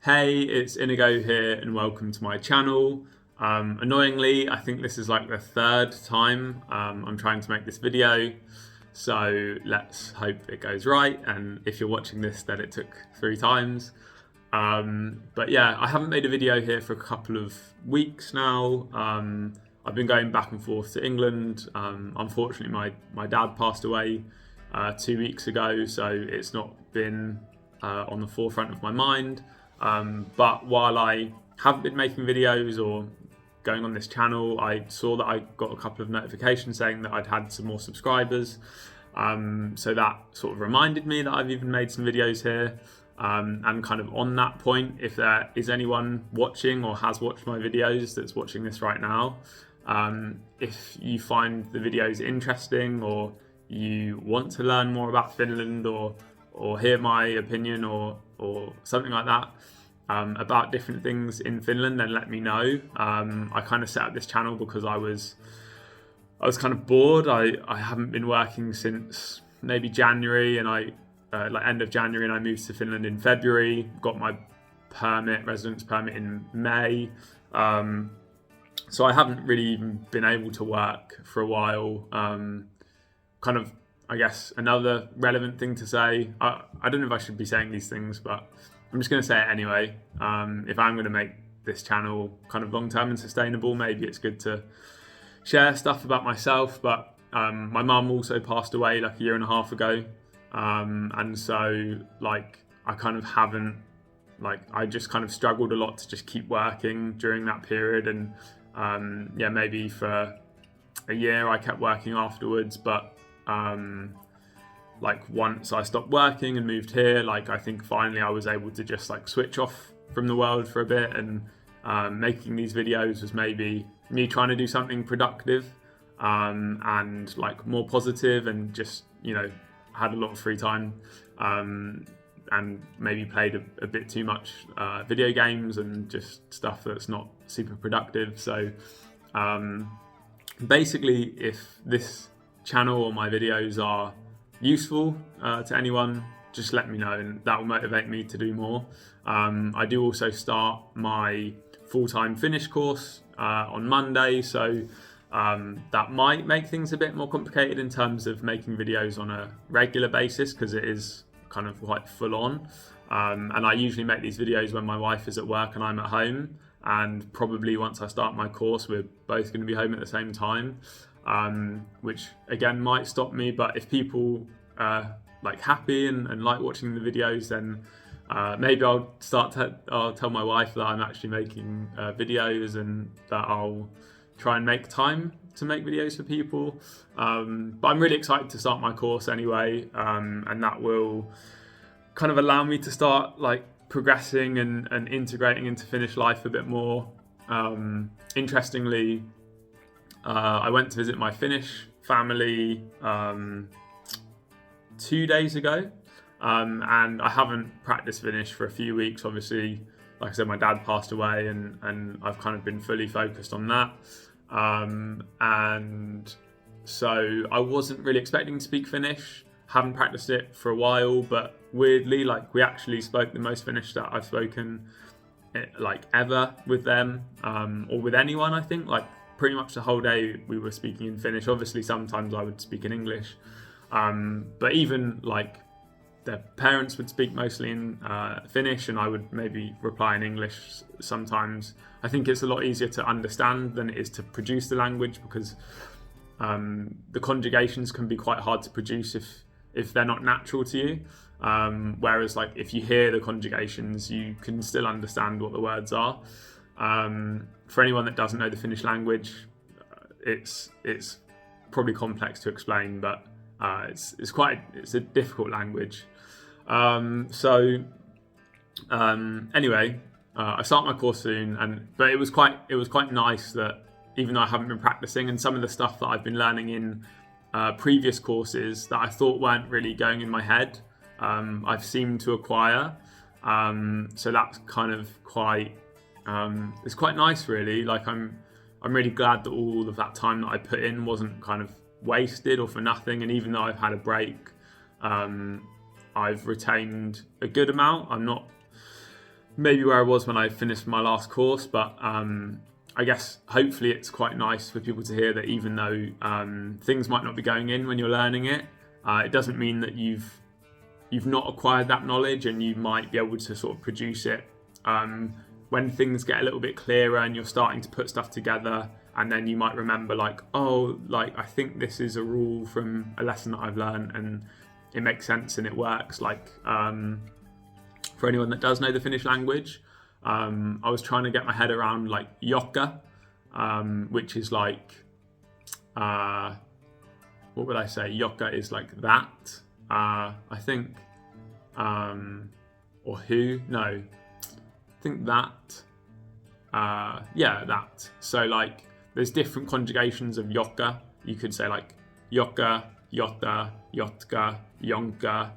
Hey, it's Inigo here and welcome to my channel. Annoyingly, I think this is like the third time I'm trying to make this video, so let's hope it goes right, and if you're watching this then it took 3 times. But yeah, I haven't made a video here for a couple of weeks now. I've been going back and forth to England. Unfortunately, my dad passed away 2 weeks ago, so it's not been on the forefront of my mind. But while I haven't been making videos or going on this channel, I saw that I got a couple of notifications saying that I'd had some more subscribers. So that sort of reminded me that I've even made some videos here. And kind of on that point, if there is anyone watching or has watched my videos that's watching this right now, if you find the videos interesting or you want to learn more about Finland or hear my opinion or something like that about different things in Finland, then let me know. I kind of set up this channel because I was kind of bored. I haven't been working since maybe January, and like end of January, and I moved to Finland in February. Got my residence permit in May. So I haven't really even been able to work for a while. Kind of, I guess, another relevant thing to say. I don't know if I should be saying these things, but I'm just going to say it anyway. If I'm going to make this channel kind of long-term and sustainable, maybe it's good to share stuff about myself. But my mum also passed away like a year and a half ago. And so like I kind of haven't, like I just kind of struggled a lot to just keep working during that period. And yeah, maybe for a year I kept working afterwards, but like once I stopped working and moved here, like I think finally I was able to just like switch off from the world for a bit, and making these videos was maybe me trying to do something productive and like more positive, and just, you know, had a lot of free time and maybe played a bit too much video games and just stuff that's not super productive. So basically, if this channel or my videos are useful to anyone, just let me know, and that will motivate me to do more. I do also start my full-time Finnish course on Monday, so that might make things a bit more complicated in terms of making videos on a regular basis, because it is kind of quite full on. And I usually make these videos when my wife is at work and I'm at home, and probably once I start my course we're both going to be home at the same time, which again might stop me. But if people are like happy and like watching the videos, then maybe I'll tell my wife that I'm actually making videos, and that I'll try and make time to make videos for people. But I'm really excited to start my course anyway, and that will kind of allow me to start like progressing and integrating into Finnish life a bit more. Interestingly, I went to visit my Finnish family 2 days ago, and I haven't practiced Finnish for a few weeks. Obviously, like I said, my dad passed away, and I've kind of been fully focused on that. And so I wasn't really expecting to speak Finnish. Haven't practiced it for a while, but weirdly, like we actually spoke the most Finnish that I've spoken like ever with them, or with anyone. I think like pretty much the whole day we were speaking in Finnish. Obviously sometimes I would speak in English, but even like their parents would speak mostly in Finnish, and I would maybe reply in English sometimes. I think it's a lot easier to understand than it is to produce the language, because the conjugations can be quite hard to produce if they're not natural to you. Whereas like if you hear the conjugations, you can still understand what the words are. For anyone that doesn't know the Finnish language, it's probably complex to explain, but it's a difficult language. Anyway, I start my course soon, but it was quite nice that even though I haven't been practicing, and some of the stuff that I've been learning in previous courses that I thought weren't really going in my head, I've seemed to acquire. So that's kind of it's quite nice, really. Like I'm really glad that all of that time that I put in wasn't kind of wasted or for nothing. And even though I've had a break, I've retained a good amount. I'm not maybe where I was when I finished my last course, but I guess hopefully it's quite nice for people to hear that even though things might not be going in when you're learning it, it doesn't mean that you've not acquired that knowledge, and you might be able to sort of produce it when things get a little bit clearer and you're starting to put stuff together, and then you might remember like, oh, like I think this is a rule from a lesson that I've learned and it makes sense and it works. Like for anyone that does know the Finnish language, I was trying to get my head around like joka, which is like, what would I say? Joka is like that, I think, or who? No, I think that. Yeah, that. So like, there's different conjugations of joka. You could say like joka, jota, jotka, jonka.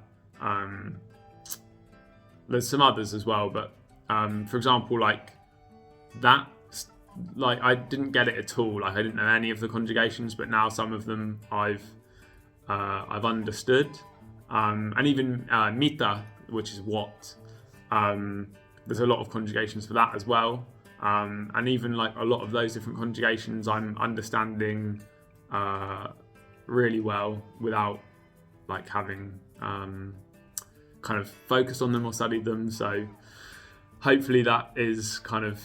There's some others as well, but for example, like that, like I didn't get it at all. Like I didn't know any of the conjugations, but now some of them I've understood. And even mita, which is what. There's a lot of conjugations for that as well. And even like a lot of those different conjugations I'm understanding really well without like having kind of focused on them or studied them. So hopefully that is kind of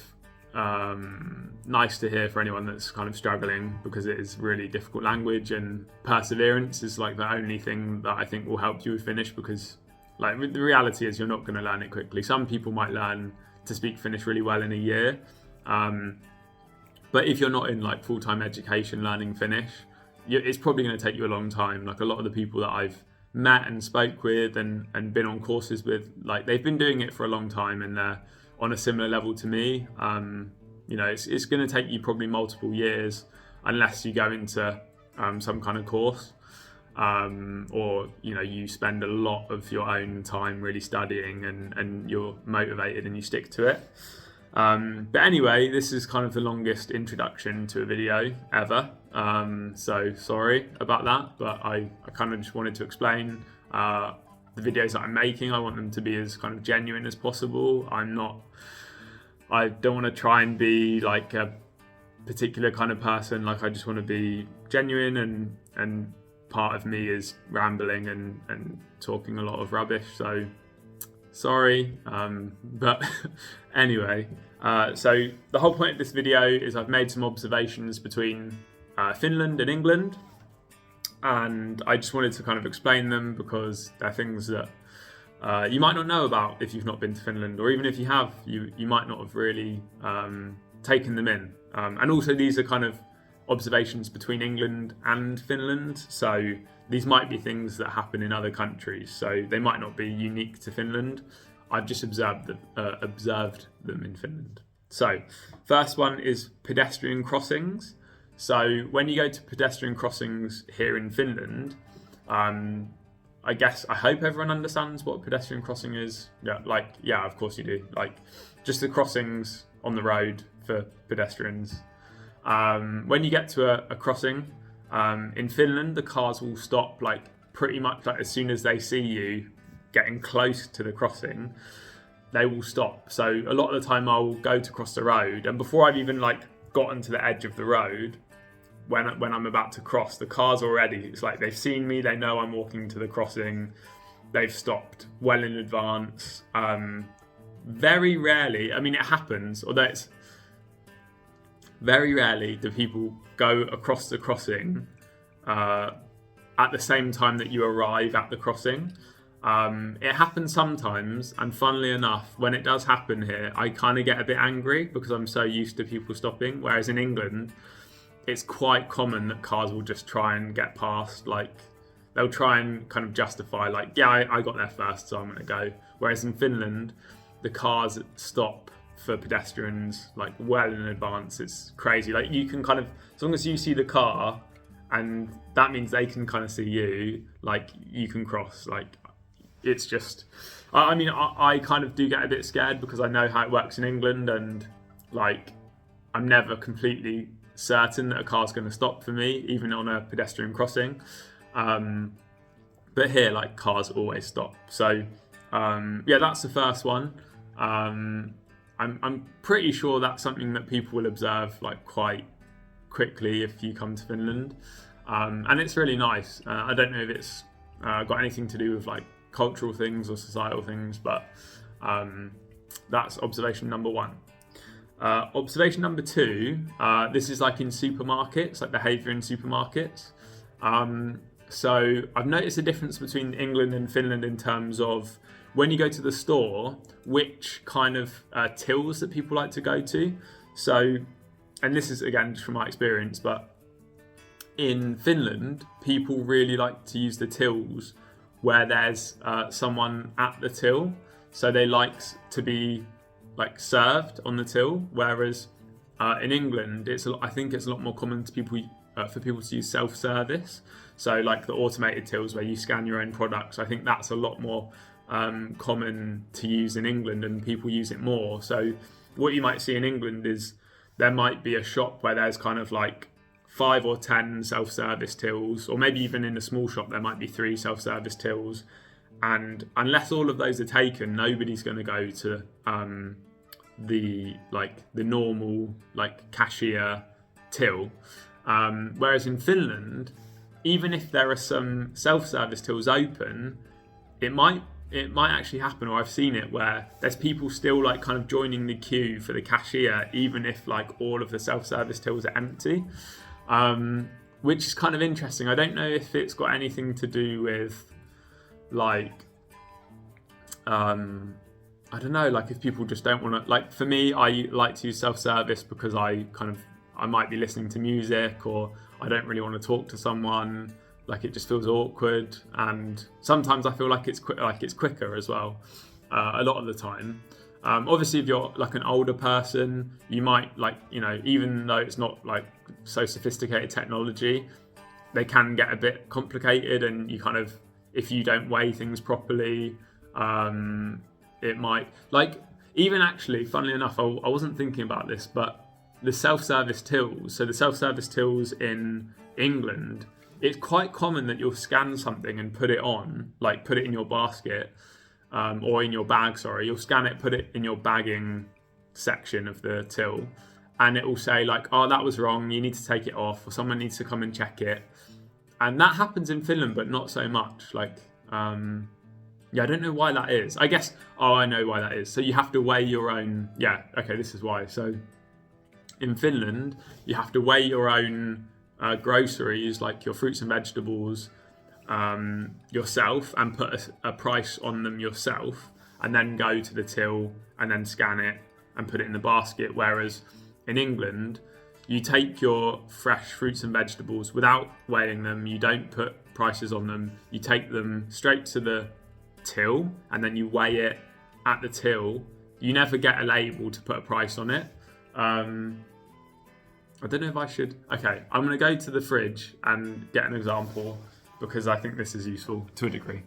nice to hear for anyone that's kind of struggling, because it is really difficult language, and perseverance is like the only thing that I think will help you with Finnish, because like the reality is you're not going to learn it quickly. Some people might learn to speak Finnish really well in a year, but if you're not in like full-time education learning Finnish, it's probably going to take you a long time. Like a lot of the people that I've met and spoke with and been on courses with, like they've been doing it for a long time and they're on a similar level to me. You know, it's going to take you probably multiple years unless you go into some kind of course, or you know, you spend a lot of your own time really studying and you're motivated and you stick to it. But anyway, this is kind of the longest introduction to a video ever, so sorry about that, but I kind of just wanted to explain the videos that I'm making. I want them to be as kind of genuine as possible. I don't want to try and be like a particular kind of person. Like I just want to be genuine, and part of me is rambling and talking a lot of rubbish, so sorry, but anyway, so the whole point of this video is I've made some observations between Finland and England, and I just wanted to kind of explain them because they're things that you might not know about if you've not been to Finland, or even if you have, you might not have really taken them in. And also these are kind of observations between England and Finland, so these might be things that happen in other countries, so they might not be unique to Finland. I've just observed them in Finland. So first one is pedestrian crossings. So when you go to pedestrian crossings here in Finland, I hope everyone understands what a pedestrian crossing is. Yeah, of course you do. Like just the crossings on the road for pedestrians. When you get to a crossing, in Finland, the cars will stop like pretty much like as soon as they see you getting close to the crossing, they will stop. So a lot of the time I'll go to cross the road, and before I've even like gotten to the edge of the road, when I'm about to cross, the car's already, it's like they've seen me, they know I'm walking to the crossing, they've stopped well in advance. Very rarely, I mean it happens, although it's very rarely do people go across the crossing at the same time that you arrive at the crossing. It happens sometimes, and funnily enough, when it does happen here, I kind of get a bit angry because I'm so used to people stopping, whereas in England, it's quite common that cars will just try and get past, like they'll try and kind of justify like, yeah, I got there first, so I'm going to go. Whereas in Finland, the cars stop for pedestrians like well in advance. It's crazy. Like you can kind of, as long as you see the car, and that means they can kind of see you, like you can cross. Like it's just, I mean, I kind of do get a bit scared because I know how it works in England, and like I'm never completely certain that a car's going to stop for me, even on a pedestrian crossing. But here, like cars always stop. So yeah, that's the first one. I'm pretty sure that's something that people will observe like quite quickly if you come to Finland, and it's really nice. I don't know if it's got anything to do with like cultural things or societal things, but that's observation number one. Observation number two, this is like in supermarkets, like behaviour in supermarkets. So I've noticed a difference between England and Finland in terms of when you go to the store, which kind of tills that people like to go to. So, and this is again just from my experience, but in Finland, people really like to use the tills where there's someone at the till. So they like to be like served on the till, whereas in England, I think it's a lot more common to for people to use self-service. So like the automated tills where you scan your own products. I think that's a lot more common to use in England, and people use it more. So what you might see in England is there might be a shop where there's kind of like 5 or 10 self-service tills, or maybe even in a small shop there might be 3 self-service tills, and unless all of those are taken, nobody's going to go to the normal like cashier till. Whereas in Finland, even if there are some self-service tills open, it might actually happen, or I've seen it, where there's people still like kind of joining the queue for the cashier, even if like all of the self-service tills are empty, which is kind of interesting. I don't know if it's got anything to do with like, I don't know, like if people just don't want to, like for me, I like to use self-service because I might be listening to music, or I don't really want to talk to someone. Like it just feels awkward, and sometimes I feel like it's quicker as well. A lot of the time, obviously, if you're like an older person, you might like, you know, even though it's not like so sophisticated technology, they can get a bit complicated, and you kind of, if you don't weigh things properly, it might, like, even actually, funnily enough, I wasn't thinking about this, but the self-service tills. So the self-service tills in England, it's quite common that you'll scan something and put it on, like put it in your basket, or in your bag, sorry. You'll scan it, put it in your bagging section of the till, and it will say like, oh, that was wrong, you need to take it off, or someone needs to come and check it. And that happens in Finland, but not so much. Like, yeah, I don't know why that is. I guess, I know why that is. So you have to weigh your own, yeah, okay, this is why. So in Finland, you have to weigh your own groceries, like your fruits and vegetables, yourself, and put a price on them yourself, and then go to the till and then scan it and put it in the basket. Whereas in England, you take your fresh fruits and vegetables without weighing them, you don't put prices on them, you take them straight to the till and then you weigh it at the till. You never get a label to put a price on it. I don't know if I should. Okay, I'm going to go to the fridge and get an example because I think this is useful to a degree.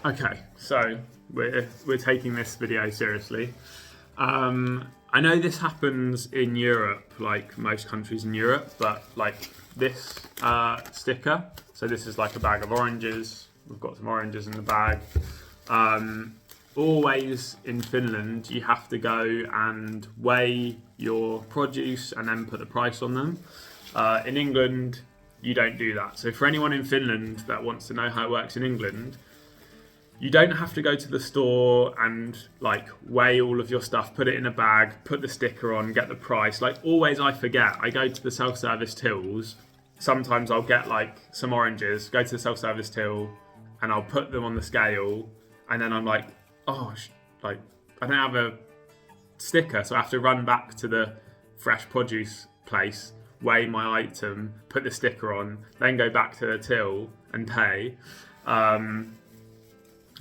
Okay, so we're taking this video seriously. I know this happens in Europe, like most countries in Europe, but like this sticker. So this is like a bag of oranges. We've got some oranges in the bag. Always in Finland, you have to go and weigh your produce and then put the price on them. In England, you don't do that. So for anyone in Finland that wants to know how it works in England, you don't have to go to the store and like weigh all of your stuff, put it in a bag, put the sticker on, get the price. Like always I forget. I go to the self-service tills. Sometimes I'll get like some oranges, go to the self-service till, and I'll put them on the scale. And then I'm like, oh, like I don't have a sticker. So I have to run back to the fresh produce place, weigh my item, put the sticker on, then go back to the till and pay.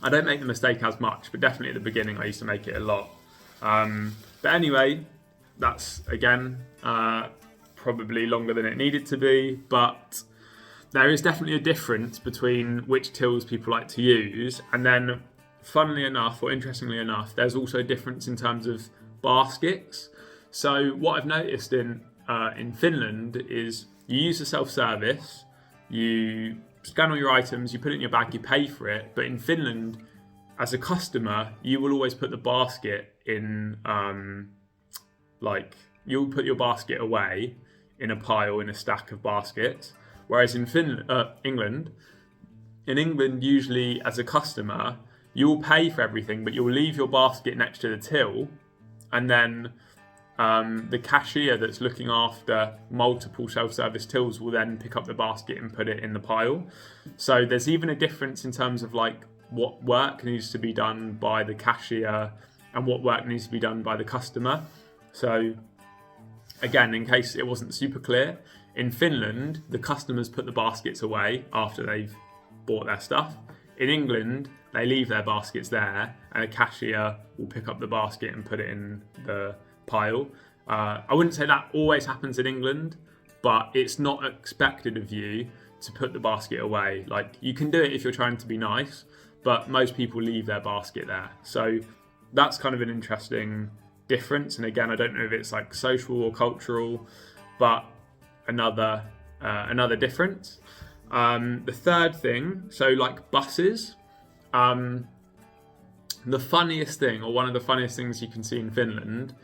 I don't make the mistake as much, but definitely at the beginning I used to make it a lot. But anyway, that's again probably longer than it needed to be, but there is definitely a difference between which tills people like to use. And then funnily enough, or interestingly enough, there's also a difference in terms of baskets. So what I've noticed in Finland is you use the self-service, you scan all your items, you put it in your bag, you pay for it. But in Finland, as a customer, you will always put the basket in, you'll put your basket away in a pile, in a stack of baskets. Whereas in England, usually as a customer, you'll pay for everything, but you'll leave your basket next to the till, and then the cashier that's looking after multiple self-service tills will then pick up the basket and put it in the pile. So there's even a difference in terms of like what work needs to be done by the cashier and what work needs to be done by the customer. So again, in case it wasn't super clear, in Finland, the customers put the baskets away after they've bought their stuff. In England, they leave their baskets there and a cashier will pick up the basket and put it in the pile. I wouldn't say that always happens in England, but it's not expected of you to put the basket away. Like, you can do it if you're trying to be nice, but most people leave their basket there. So that's kind of an interesting difference. And again, I don't know if it's like social or cultural, but another difference. The third thing, so like buses, the funniest thing, or one of the funniest things you can see in Finland,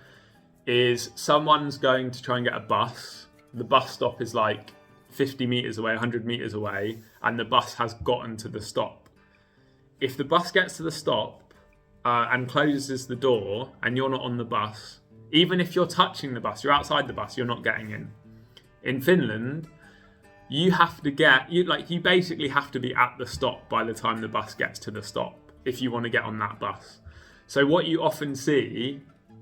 is someone's going to try and get a bus. The bus stop is like 50 meters away, 100 meters away, and the bus has gotten to the stop. If the bus gets to the stop and closes the door and you're not on the bus, even if you're touching the bus, you're outside the bus, you're not getting in. In Finland, you basically have to be at the stop by the time the bus gets to the stop if you want to get on that bus. So what you often see,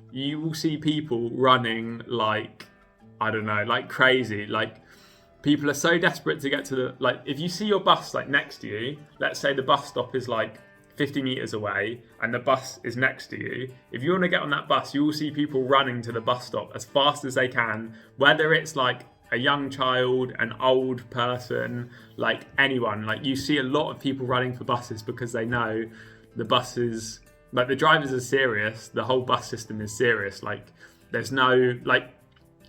you will see people running like crazy. Like, people are so desperate to get to the, if you see your bus like next to you, let's say the bus stop is like 50 meters away and the bus is next to you. If you want to get on that bus, you will see people running to the bus stop as fast as they can, whether it's like a young child, an old person, like anyone. Like, you see a lot of people running for buses because they know the buses, like, the drivers are serious, the whole bus system is serious. Like, there's no, like,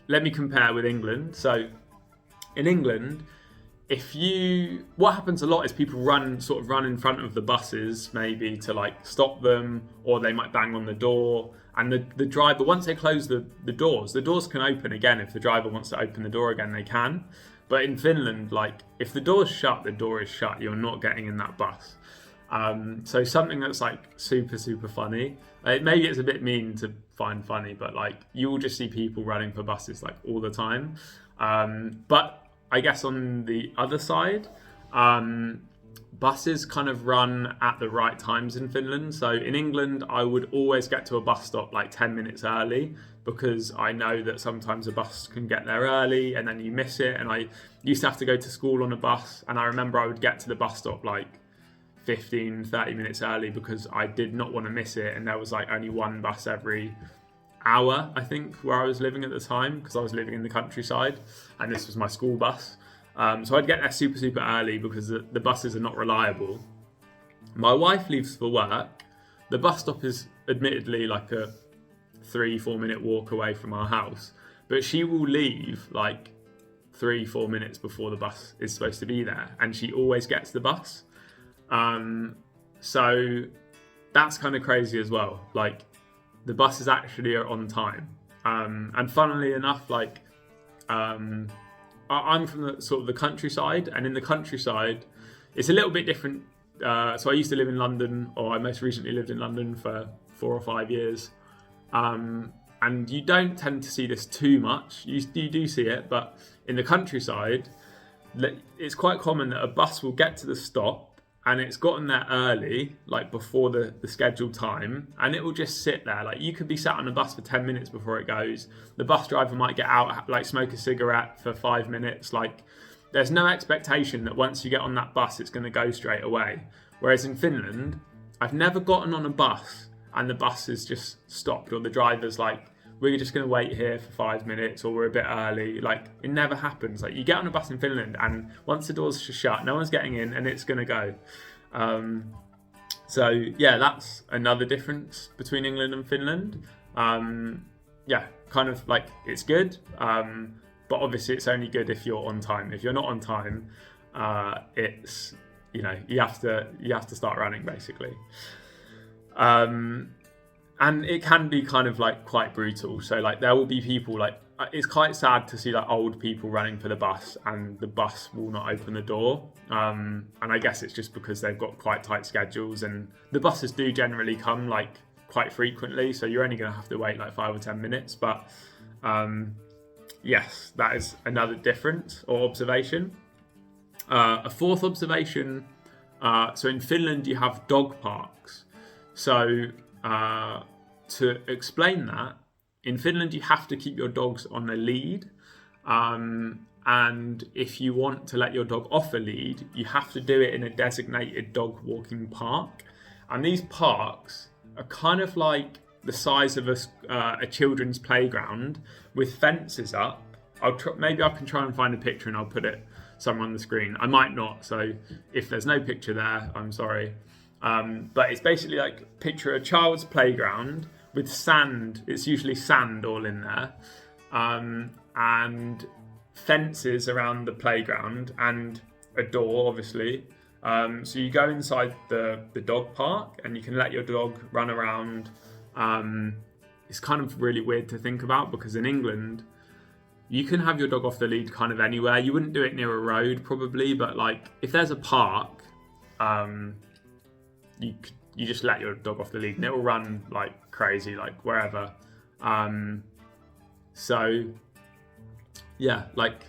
let me compare with England. So in England, what happens a lot is people run in front of the buses, maybe to like stop them, or they might bang on the door. And the driver, once they close the doors can open again. If the driver wants to open the door again, they can. But in Finland, like, if the door's shut, the door is shut. You're not getting in that bus. So something that's like super, super funny. Maybe it's a bit mean to find funny, but like, you will just see people running for buses like all the time. But I guess on the other side, buses kind of run at the right times in Finland. So in England, I would always get to a bus stop like 10 minutes early, because I know that sometimes a bus can get there early and then you miss it. And I used to have to go to school on a bus, and I remember I would get to the bus stop like 15, 30 minutes early because I did not want to miss it. And there was like only one bus every hour, I think, where I was living at the time, because I was living in the countryside and this was my school bus. So I'd get there super, super early because the buses are not reliable. My wife leaves for work. The bus stop is admittedly like a 3-4 minute walk away from our house, but she will leave like 3-4 minutes before the bus is supposed to be there, and she always gets the bus. So that's kind of crazy as well. Like, the buses actually are on time. And funnily enough, like, I'm from the countryside, and in the countryside, it's a little bit different. So I used to live in London, or I most recently lived in London for 4 or 5 years. And you don't tend to see this too much. You do see it, but in the countryside, it's quite common that a bus will get to the stop and it's gotten there early, like before the scheduled time, and it will just sit there. Like, you could be sat on a bus for 10 minutes before it goes. The bus driver might get out, like smoke a cigarette for 5 minutes. Like, there's no expectation that once you get on that bus, it's going to go straight away. Whereas in Finland, I've never gotten on a bus and the bus is just stopped, or the driver's like, we're just going to wait here for 5 minutes, or we're a bit early. Like, it never happens. Like, you get on a bus in Finland and once the doors are shut, no one's getting in and it's going to go. So yeah, that's another difference between England and Finland. yeah, kind of like it's good, but obviously it's only good if you're on time. If you're not on time, it's, you know, you have to start running basically. And it can be kind of like quite brutal. So like there will be people like, it's quite sad to see like old people running for the bus and the bus will not open the door. And I guess it's just because they've got quite tight schedules, and the buses do generally come like quite frequently. So you're only going to have to wait like 5 or 10 minutes. But yes, that is another difference or observation. A fourth observation, so in Finland you have dog parks. So to explain that, in Finland you have to keep your dogs on a lead, and if you want to let your dog off a lead, you have to do it in a designated dog walking park. And these parks are kind of like the size of a children's playground with fences up. Maybe I can try and find a picture and I'll put it somewhere on the screen. I might not, so if there's no picture there, I'm sorry. But it's basically like, picture a child's playground with sand. It's usually sand all in there, and fences around the playground and a door, obviously. So you go inside the dog park and you can let your dog run around. It's kind of really weird to think about, because in England you can have your dog off the lead kind of anywhere. You wouldn't do it near a road probably, but like if there's a park, you just let your dog off the lead and it will run like crazy, like wherever. So yeah, like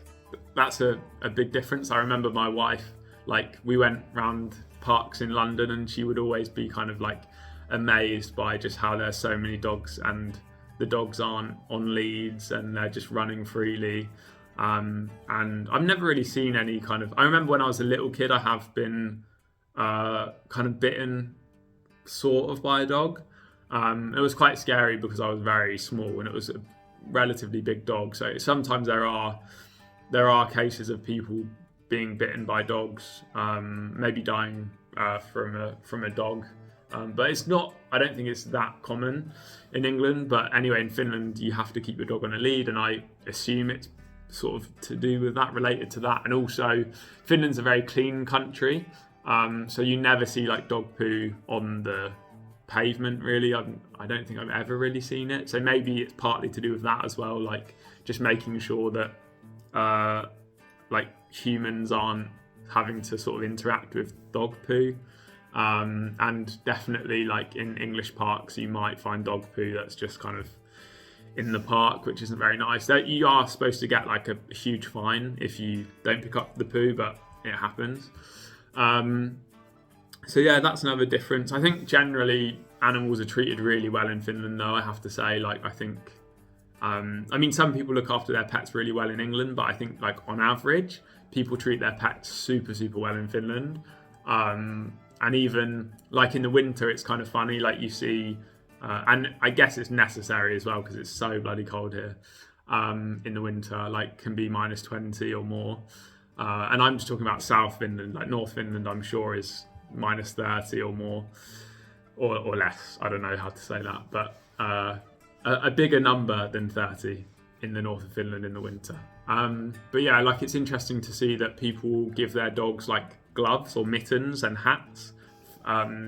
that's a big difference. I remember my wife, like we went round parks in London and she would always be kind of like amazed by just how there's so many dogs and the dogs aren't on leads and they're just running freely. And I've never really seen any kind of, I remember when I was a little kid, I have been kind of bitten sort of by a dog. It was quite scary because I was very small and it was a relatively big dog. So sometimes there are cases of people being bitten by dogs, maybe dying from a dog. But it's not, I don't think it's that common in England. But anyway, in Finland, you have to keep your dog on a lead. And I assume it's sort of to do with that, related to that. And also, Finland's a very clean country. So you never see like dog poo on the pavement, really. I don't think I've ever really seen it. So maybe it's partly to do with that as well. Like just making sure that like humans aren't having to sort of interact with dog poo. And definitely like in English parks you might find dog poo that's just kind of in the park, which isn't very nice. You are supposed to get like a huge fine if you don't pick up the poo, but it happens. So yeah, that's another difference. I think generally animals are treated really well in Finland though, I have to say. Like I think I mean, some people look after their pets really well in England, but I think like on average people treat their pets super well in Finland. And even like in the winter, it's kind of funny. Like you see, and I guess it's necessary as well because it's so bloody cold here. In the winter, like can be -20 or more. And I'm just talking about South Finland. Like North Finland, I'm sure is -30 or more, or less. I don't know how to say that, but a bigger number than 30 in the north of Finland in the winter. But yeah, like it's interesting to see that people give their dogs like gloves or mittens and hats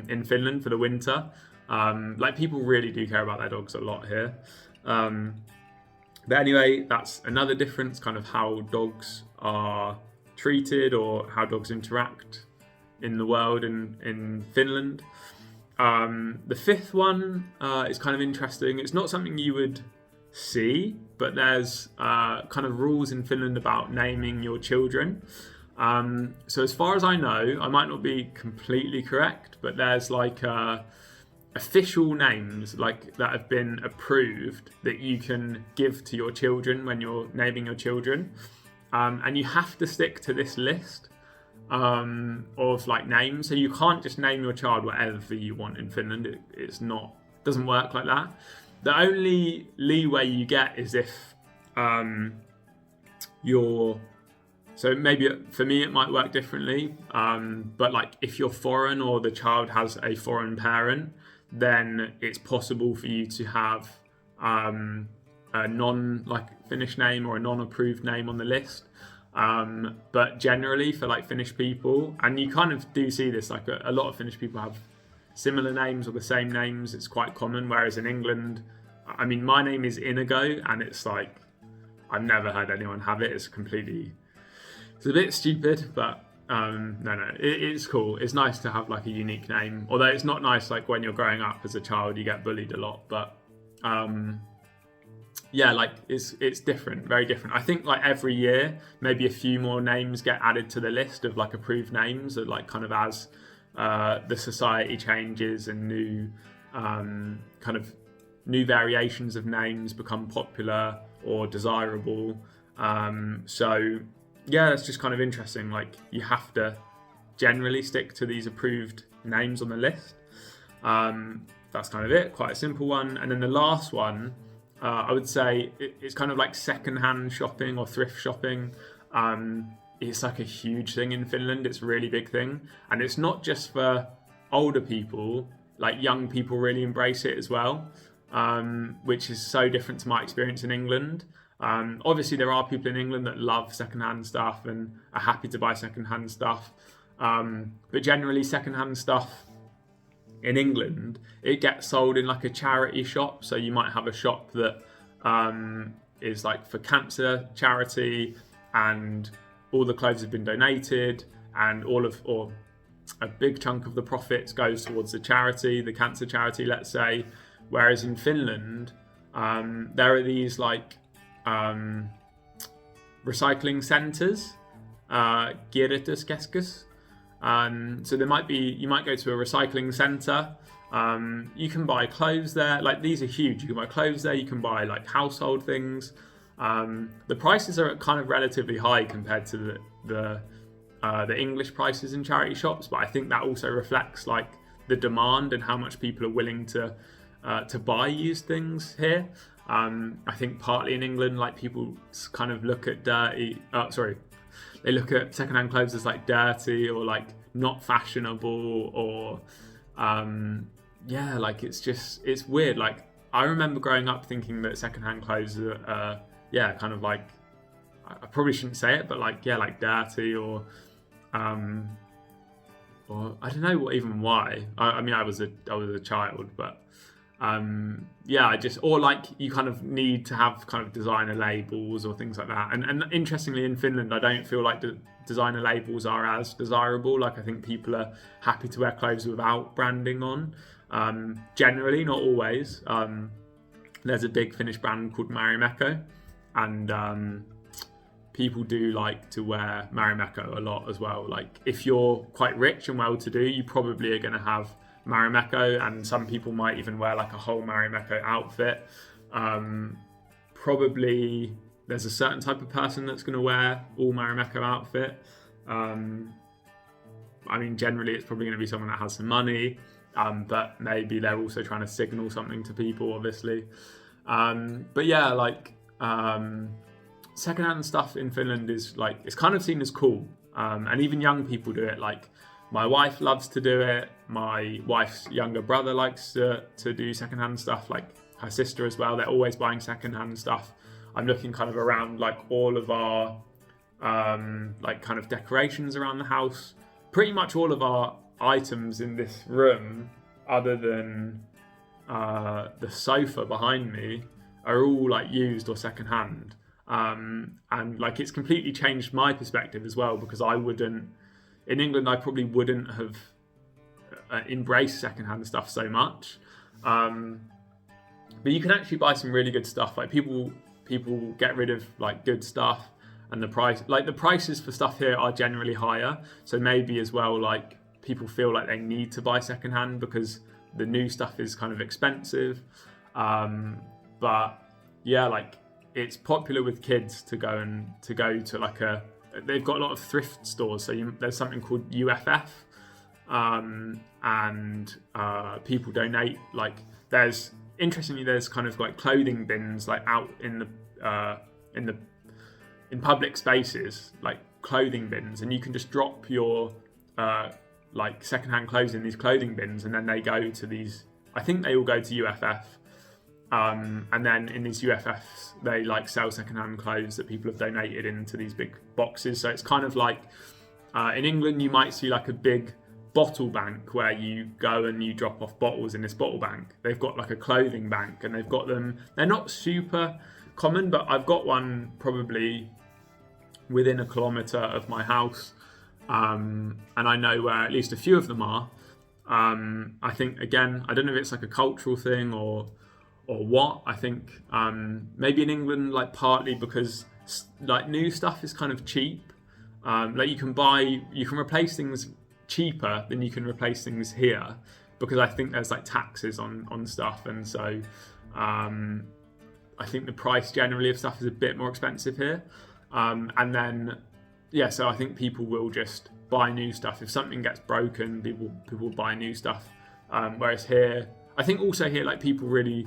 in Finland for the winter. Like people really do care about their dogs a lot here. But anyway, that's another difference, kind of how dogs are treated or how dogs interact in the world in Finland. The fifth one is kind of interesting. It's not something you would see, but there's kind of rules in Finland about naming your children. So as far as I know, I might not be completely correct, but there's like official names like that have been approved that you can give to your children when you're naming your children. And you have to stick to this list of like names. So you can't just name your child whatever you want in Finland. Doesn't work like that. The only leeway you get is if so maybe for me it might work differently, but like if you're foreign or the child has a foreign parent, then it's possible for you to have a non like Finnish name or a non-approved name on the list. But generally for like Finnish people, and you kind of do see this, like a lot of Finnish people have similar names or the same names. It's quite common. Whereas in England, I mean, my name is Inigo, and it's like, I've never heard anyone have it. It's a bit stupid, but no, it's cool. It's nice to have like a unique name. Although it's not nice, like when you're growing up as a child, you get bullied a lot. But yeah, like it's different, very different. I think like every year, maybe a few more names get added to the list of like approved names, that like kind of as the society changes and new kind of new variations of names become popular or desirable. So yeah, that's just kind of interesting. Like you have to generally stick to these approved names on the list. That's kind of it, quite a simple one. And then the last one, I would say it's kind of like secondhand shopping or thrift shopping. It's like a huge thing in Finland. It's a really big thing. And it's not just for older people, like young people really embrace it as well, which is so different to my experience in England. Obviously, there are people in England that love secondhand stuff and are happy to buy secondhand stuff. But generally, secondhand stuff in England, it gets sold in like a charity shop. So you might have a shop that is like for cancer charity, and all the clothes have been donated, and or a big chunk of the profits goes towards the charity, the cancer charity, let's say. Whereas in Finland, there are these like recycling centres, kierrätyskeskus. So you might go to a recycling centre. You can buy clothes there. Like these are huge. You can buy clothes there. You can buy like household things. The prices are kind of relatively high compared to the English prices in charity shops, but I think that also reflects like the demand and how much people are willing to buy used things here. I think partly in England, like people kind of look at they look at secondhand clothes as like dirty or like not fashionable, or like it's weird. Like I remember growing up thinking that secondhand clothes are kind of like, I probably shouldn't say it, but like like dirty or I don't know why. I mean I was a child, but or like you kind of need to have kind of designer labels or things like that. And interestingly, in Finland, I don't feel like the designer labels are as desirable. Like I think people are happy to wear clothes without branding on. Generally, not always. There's a big Finnish brand called Marimekko, and people do like to wear Marimekko a lot as well. Like if you're quite rich and well-to-do, you probably are going to have Marimekko, and some people might even wear like a whole Marimekko outfit. Probably there's a certain type of person that's going to wear all Marimekko outfit. I mean, generally it's probably going to be someone that has some money, but maybe they're also trying to signal something to people, obviously. But yeah, like secondhand stuff in Finland is like, it's kind of seen as cool, and even young people do it. Like my wife loves to do it. My wife's younger brother likes to do secondhand stuff, like her sister as well. They're always buying secondhand stuff. I'm looking kind of around like all of our like kind of decorations around the house. Pretty much all of our items in this room, other than the sofa behind me, are all like used or secondhand. And like it's completely changed my perspective as well, because in England, I probably wouldn't have embraced secondhand stuff so much. But you can actually buy some really good stuff. Like people get rid of like good stuff, and the prices for stuff here are generally higher. So maybe as well, like people feel like they need to buy secondhand because the new stuff is kind of expensive. But yeah, like it's popular with kids to go to like they've got a lot of thrift stores. So there's something called UFF, and people donate. Like interestingly, there's kind of like clothing bins like out in public spaces, like clothing bins, and you can just drop your like secondhand clothes in these clothing bins, and then they go to these. I think they all go to UFF, And then in these UFFs, they like sell secondhand clothes that people have donated into these big boxes. So it's kind of like in England, you might see like a big bottle bank where you go and you drop off bottles in this bottle bank. They've got like a clothing bank, and they've got them. They're not super common, but I've got one probably within a kilometre of my house, and I know where at least a few of them are. I think, again, I don't know if it's like a cultural thing or what. I think maybe in England, like partly because like new stuff is kind of cheap. Like you can replace things cheaper than you can replace things here, because I think there's like taxes on stuff, and so I think the price generally of stuff is a bit more expensive here. And then so I think people will just buy new stuff. If something gets broken, people will buy new stuff. Whereas here, I think also here, like people really,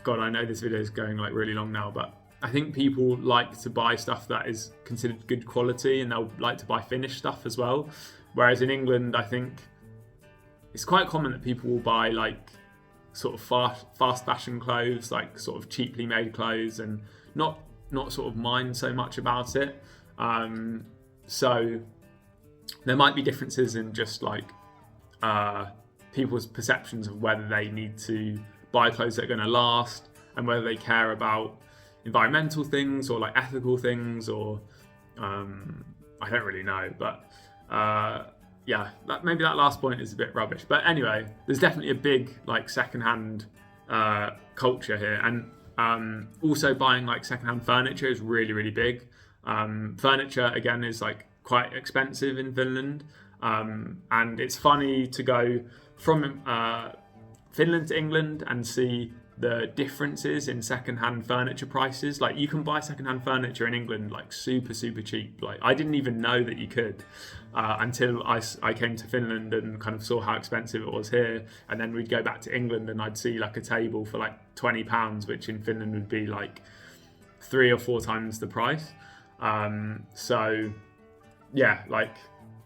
God, I know this video is going like really long now, but I think people like to buy stuff that is considered good quality, and they'll like to buy Finnish stuff as well. Whereas in England, I think it's quite common that people will buy like sort of fast fashion clothes, like sort of cheaply made clothes, and not sort of mind so much about it. So there might be differences in just like people's perceptions of whether they need to buy clothes that are going to last, and whether they care about environmental things or like ethical things, or I don't really know, but maybe that last point is a bit rubbish. But anyway, there's definitely a big like secondhand culture here, and also buying like secondhand furniture is really, really big. Furniture again is like quite expensive in Finland, and it's funny to go from Finland to England and see the differences in secondhand furniture prices. Like you can buy secondhand furniture in England like super cheap. Like I didn't even know that you could until I came to Finland and kind of saw how expensive it was here. And then we'd go back to England and I'd see like a table for like £20, which in Finland would be like 3 or 4 times the price. So yeah, like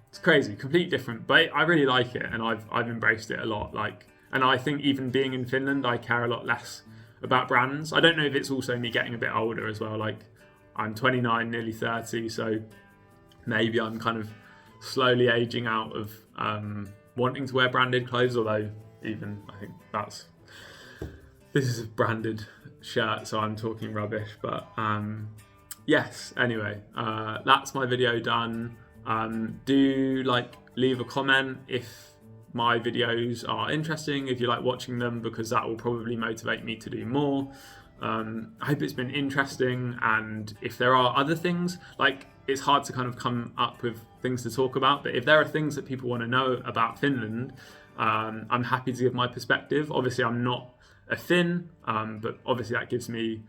it's crazy, completely different, but I really like it, and I've embraced it a lot. Like, and I think even being in Finland, I care a lot less about brands. I don't know if it's also me getting a bit older as well. Like I'm 29, nearly 30, so maybe I'm kind of slowly aging out of wanting to wear branded clothes, although even I think this is a branded shirt, so I'm talking rubbish. But yes, anyway, that's my video done. Do like leave a comment if my videos are interesting, if you like watching them, because that will probably motivate me to do more. I hope it's been interesting, and if there are other things, like it's hard to kind of come up with things to talk about, but if there are things that people want to know about Finland, I'm happy to give my perspective. Obviously I'm not a Finn, but obviously that gives me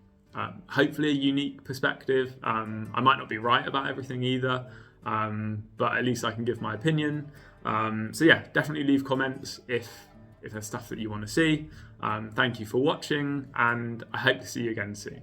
hopefully a unique perspective. I might not be right about everything either, but at least I can give my opinion. So yeah, definitely leave comments if there's stuff that you want to see. Thank you for watching, and I hope to see you again soon.